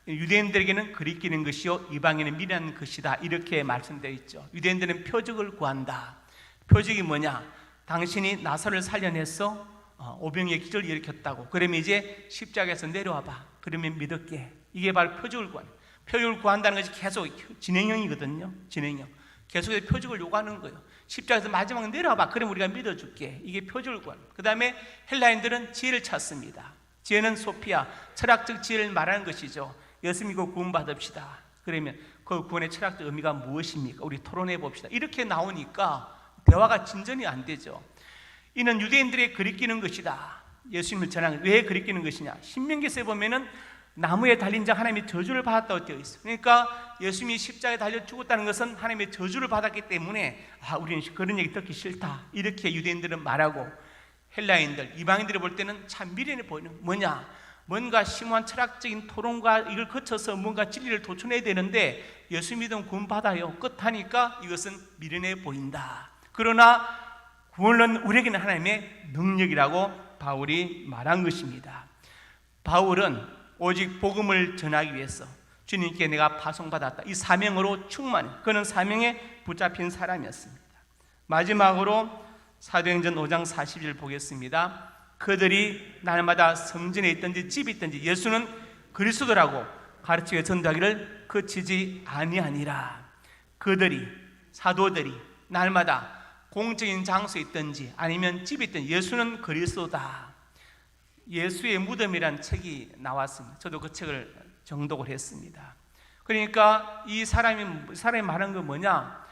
유대인들에게는 그리끼는 것이요 이방인은 미련한 것이다. 이렇게 말씀되어 있죠. 유대인들은 표적을 구한다. 표적이 뭐냐? 당신이 나사로를 살려냈어? 오병이의 기적을 일으켰다고. 그러면 이제 십자가에서 내려와봐. 그러면 믿을게. 이게 바로 표적을 구하는. 표적을 구한다는 것이 계속 진행형이거든요. 진행형. 계속해서 표적을 요구하는 거예요. 십자가에서 마지막에 내려와봐. 그럼 우리가 믿어줄게. 이게 표적을 구하는 거예요. 그 다음에 헬라인들은 지혜를 찾습니다. 지혜는 소피아, 철학적 지혜를 말하는 것이죠. 예수 믿고 구원받읍시다. 그러면 그 구원의 철학적 의미가 무엇입니까? 우리 토론해 봅시다. 이렇게 나오니까 대화가 진전이 안 되죠. 이는 유대인들의 그리끼는 것이다. 예수님을 전하는 왜 그리끼는 것이냐? 신명기서에 보면은 나무에 달린 자 하나님의 저주를 받았다고 되어 있어요. 그러니까 예수님이 십자가에 달려 죽었다는 것은 하나님의 저주를 받았기 때문에 우리는 그런 얘기 듣기 싫다. 이렇게 유대인들은 말하고 헬라인들, 이방인들이 볼 때는 참 미련해 보이는 뭐냐? 뭔가 심오한 철학적인 토론과 이걸 거쳐서 뭔가 진리를 도출해야 되는데 예수 믿으면 구원받아요. 끝하니까 이것은 미련해 보인다. 그러나 구원은 우리에게는 하나님의 능력이라고 바울이 말한 것입니다. 바울은 오직 복음을 전하기 위해서 주님께 내가 파송받았다. 이 사명으로 충만해. 그는 사명에 붙잡힌 사람이었습니다. 마지막으로 사도행전 5장 40절 보겠습니다. 그들이 날마다 성전에 있든지 집에 있든지 예수는 그리스도라고 가르치고 전도하기를 그치지 아니하니라. 그들이 사도들이 날마다 공적인 장소에 있든지 아니면 집에 있든지 예수는 그리스도다. 예수의 무덤이란 책이 나왔습니다. 저도 그 책을 정독을 했습니다. 그러니까 이 사람이 말한 건 뭐냐?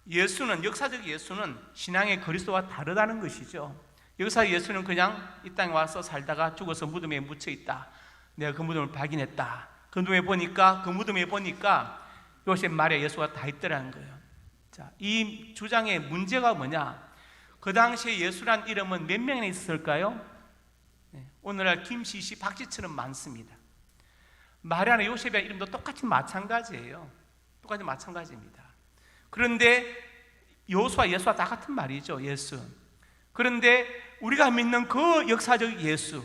예수는, 역사적 예수는 신앙의 그리스도와 다르다는 것이죠. 역사 예수는 그냥 이 땅에 와서 살다가 죽어서 무덤에 묻혀 있다. 내가 그 무덤을 발견했다. 그 무덤에 보니까 요셉 말에 예수가 다 있더라는 거예요. 자, 이 주장의 문제가 뭐냐? 그 당시에 예수란 이름은 몇 명이나 있었을까요? 오늘날 김씨씨, 박씨처럼 많습니다. 마리아나 요셉의 이름도 똑같이 마찬가지예요. 똑같이 마찬가지입니다. 그런데 요수와 예수와 다 같은 말이죠. 예수. 그런데 우리가 믿는 그 역사적 예수,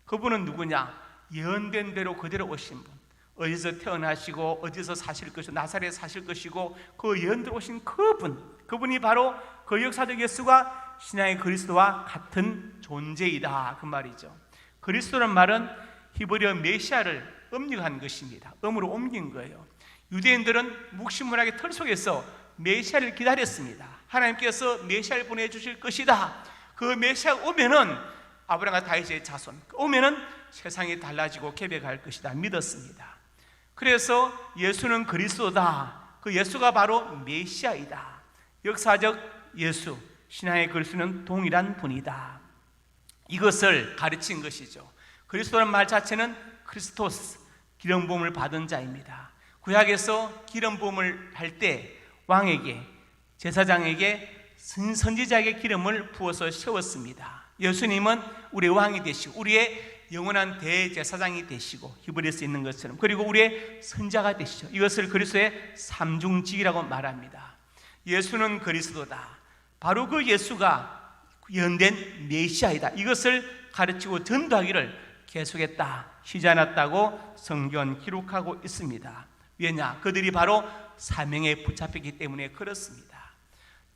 그분은 누구냐? 예언된 대로 그대로 오신 분. 어디서 태어나시고 어디서 사실 것이고 나사렛에 사실 것이고 그 예언대로 오신 그분이 바로 그 역사적 예수가 신앙의 그리스도와 같은 존재이다. 그 말이죠. 그리스도란 말은 히브리어 메시아를 음력한 것입니다. 음으로 옮긴 거예요. 유대인들은 묵시문학의 틀 속에서 메시아를 기다렸습니다. 하나님께서 메시아를 보내주실 것이다. 그 메시아가 오면은 아브라함과 다윗의 자손 오면은 세상이 달라지고 개벽할 것이다 믿었습니다. 그래서 예수는 그리스도다. 그 예수가 바로 메시아이다. 역사적 예수, 신앙의 그리스도는 동일한 분이다. 이것을 가르친 것이죠. 그리스도라는 말 자체는 크리스토스, 기름 부음을 받은 자입니다. 구약에서 기름 부음을 할 때 왕에게, 제사장에게, 선지자에게 기름을 부어서 세웠습니다. 예수님은 우리의 왕이 되시고 우리의 영원한 대제사장이 되시고 히브리서에 있는 것처럼, 그리고 우리의 선자가 되시죠. 이것을 그리스도의 삼중직이라고 말합니다. 예수는 그리스도다. 바로 그 예수가 예언된 메시아이다. 이것을 가르치고 전도하기를 계속했다, 쉬지 않았다고 성경은 기록하고 있습니다. 왜냐? 그들이 바로 사명에 붙잡혔기 때문에 그렇습니다.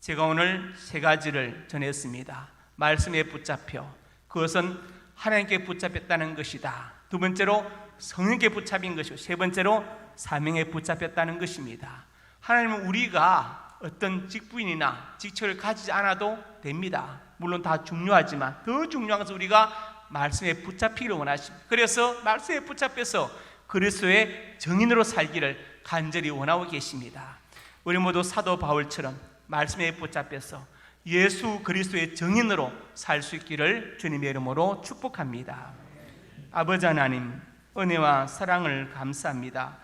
제가 오늘 세 가지를 전했습니다. 말씀에 붙잡혀, 그것은 하나님께 붙잡혔다는 것이다. 두 번째로 성령께 붙잡힌 것이고, 세 번째로 사명에 붙잡혔다는 것입니다. 하나님은 우리가 어떤 직분이나 직책을 가지지 않아도 됩니다. 물론 다 중요하지만 더 중요한 것은 우리가 말씀에 붙잡히기를 원하십니다. 그래서 말씀에 붙잡혀서 그리스도의 증인으로 살기를 간절히 원하고 계십니다. 우리 모두 사도 바울처럼 말씀에 붙잡혀서 예수 그리스도의 증인으로 살 수 있기를 주님의 이름으로 축복합니다. 아버지 하나님, 은혜와 사랑을 감사합니다.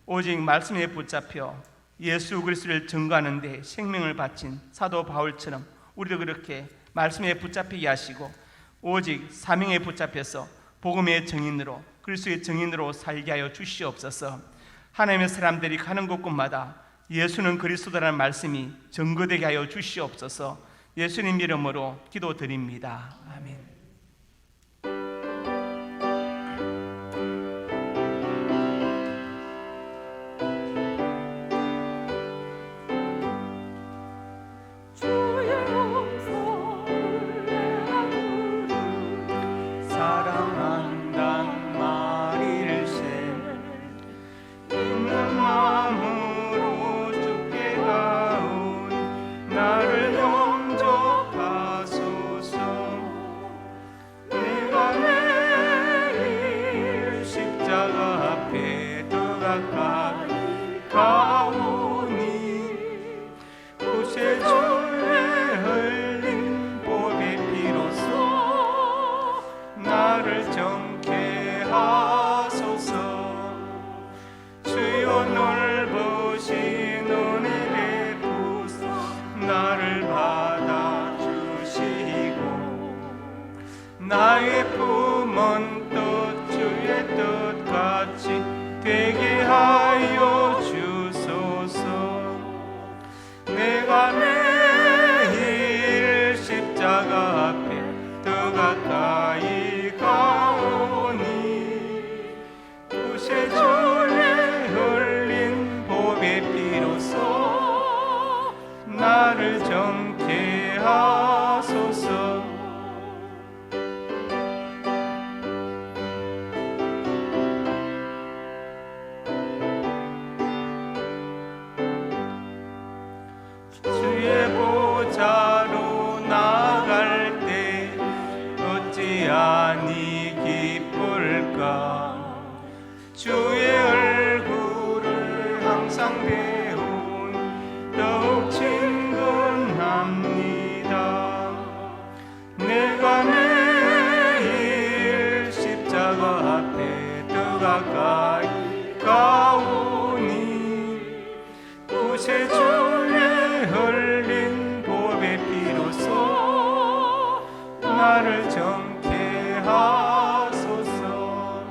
오직 말씀에 붙잡혀 예수 그리스도를 증거하는 데 생명을 바친 사도 바울처럼 우리도 그렇게 말씀에 붙잡히게 하시고 오직 사명에 붙잡혀서 복음의 증인으로, 그리스도의 증인으로 살게 하여 주시옵소서. 하나님의 사람들이 가는 곳곳마다 예수는 그리스도라는 말씀이 증거되게 하여 주시옵소서. 예수님 이름으로 기도드립니다. 아멘. 사랑한단 말일세 있는 나의 품은 뜻 주의 뜻같이 되게 하여 주소서. 내가 매일 십자가 앞에 더 가까이 가오니 구세주의 흘린 보배 피로써 나를 정케 하소서. 주의 보좌로 나갈 때 어찌하니 기쁠까. 주의 얼굴을 항상 배운 더욱 친근합니다. 내가 매일 십자가 앞에 더 가까이 가오니 구세주의 흘린 보배 피로써 나를 정케 하소서.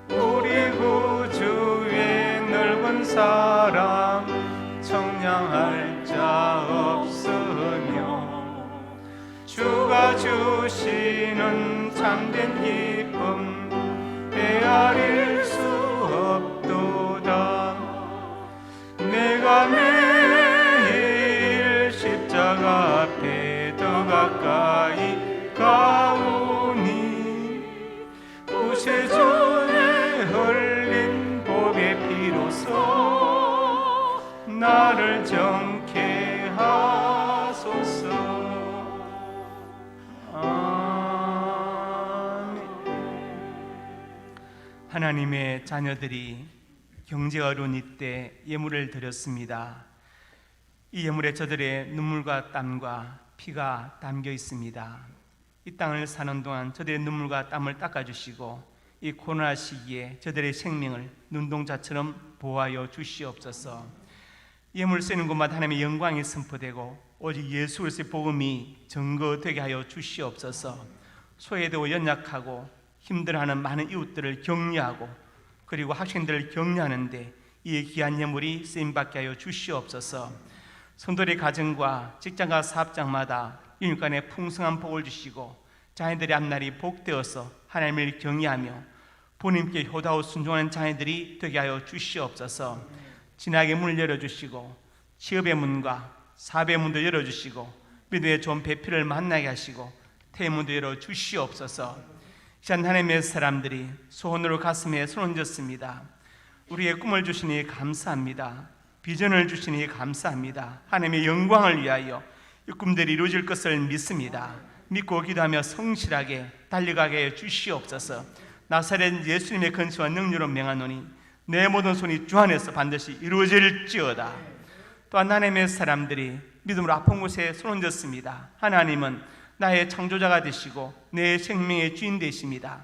우리 구주의 넓은 사랑 청량할 자 없으며 주가 주시는 참된 기쁨 헤아릴 수 없도다. 내가 매일 십자가 앞에 더 가까이 가오니 구세주의 흘린 보배 피로써 나를 정케 하소서. 아멘. 하나님의 자녀들이 경제가 어려운 이때 예물을 드렸습니다. 이 예물에 저들의 눈물과 땀과 피가 담겨 있습니다. 이 땅을 사는 동안 저들의 눈물과 땀을 닦아주시고 이 코로나 시기에 저들의 생명을 눈동자처럼 보호하여 주시옵소서. 예물 쓰는 곳마다 하나님의 영광이 선포되고 오직 예수 그리스도의 복음이 증거되게 하여 주시옵소서. 소외되고 연약하고 힘들어하는 많은 이웃들을 격려하고 그리고 학생들을 격려하는데 이 귀한 예물이 쓰임받게 하여 주시옵소서. 성도의 가정과 직장과 사업장마다 윤육간에 풍성한 복을 주시고 자녀들의 앞날이 복되어서 하나님을 경외하며 부모님께 효도하고 순종하는 자녀들이 되게 하여 주시옵소서. 진학의 문을 열어주시고 취업의 문과 사업의 문도 열어주시고 믿음의 좋은 배필을 만나게 하시고 태의 문도 열어주시옵소서. 시간 하나님의 사람들이 소원으로 가슴에 손 얹었습니다. 우리의 꿈을 주시니 감사합니다. 비전을 주시니 감사합니다. 하나님의 영광을 위하여 이 꿈들이 이루어질 것을 믿습니다. 믿고 기도하며 성실하게 달려가게 해 주시옵소서. 나사렛 예수님의 근시와 능력으로 명하노니 내 모든 손이 주 안에서 반드시 이루어질지어다. 또한 하나님의 사람들이 믿음으로 아픈 곳에 손 얹었습니다. 하나님은 나의 창조자가 되시고 내 생명의 주인 되십니다.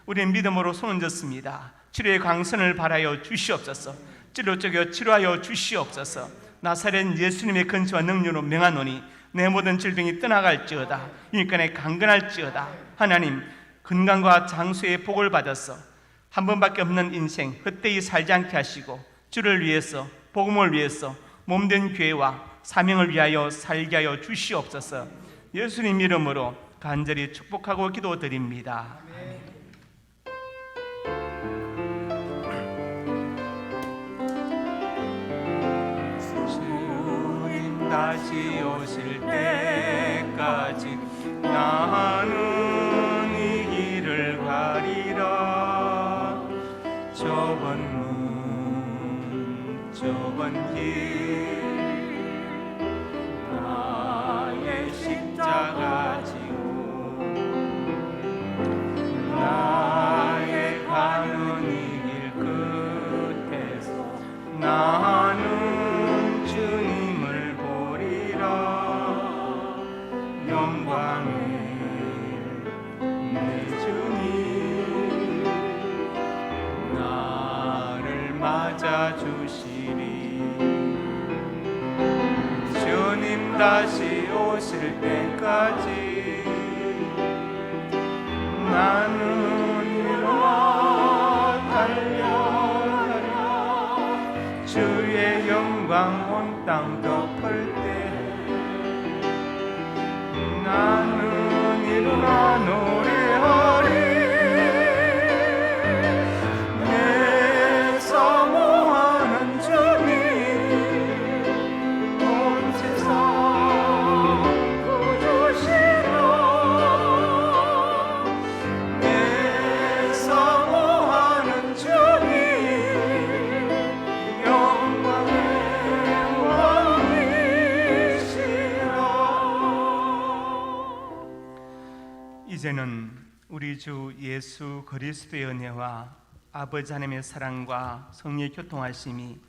우리는 믿음으로 손 얹었습니다. 치료의 광선을 발하여 주시옵소서. 찔러 쪼개 치료하여 주시옵소서. 나사렛 예수님의 근시와 능력으로 명하노니 내 모든 질병이 떠나갈지어다. 윤곽에 강건할지어다. 하나님 건강과 장수의 복을 받아서 한 번밖에 없는 인생 헛되이 살지 않게 하시고 주를 위해서 복음을 위해서 몸된 교회와 사명을 위하여 살게 하여 주시옵소서. 예수님 이름으로 간절히 축복하고 기도드립니다. 주님 다시 오실 때까지 나는 이 길을 가리라. 좁은 문 좁은 길 나의 십자가 지고 나의 가는 이 길 끝에서 나는 주님을 보리라. 영광의 내 주님 나를 맞아주시리. 주님 다시 오실 때까지 나는 일어나 달려가랴 주의 영광 온 땅 덮을 때 나는 일어나 노래하리 내 사모하는 주님 온 세상 구주시라 내 사모하는 주님 영광의 왕이시라. 이제는 우리 주 예수 그리스도의 은혜와 아버지 하나님의 사랑과 성령의 교통하심이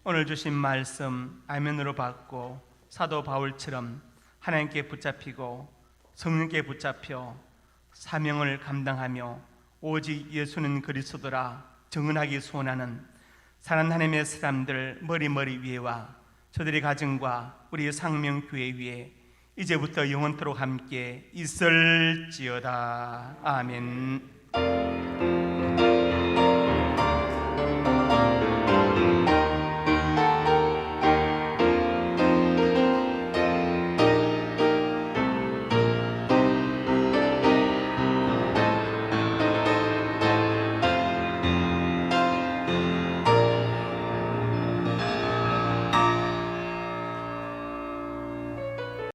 오늘 주신 말씀 아멘으로 받고 사도 바울처럼 하나님께 붙잡히고 성령께 붙잡혀 사명을 감당하며 오직 예수는 그리스도라 증언하기 소원하는 사랑하는 하나님의 사람들 머리 위에와 저들의 가정과 우리 상명교회 위에 이제부터 영원토록 함께 있을지어다. 아멘.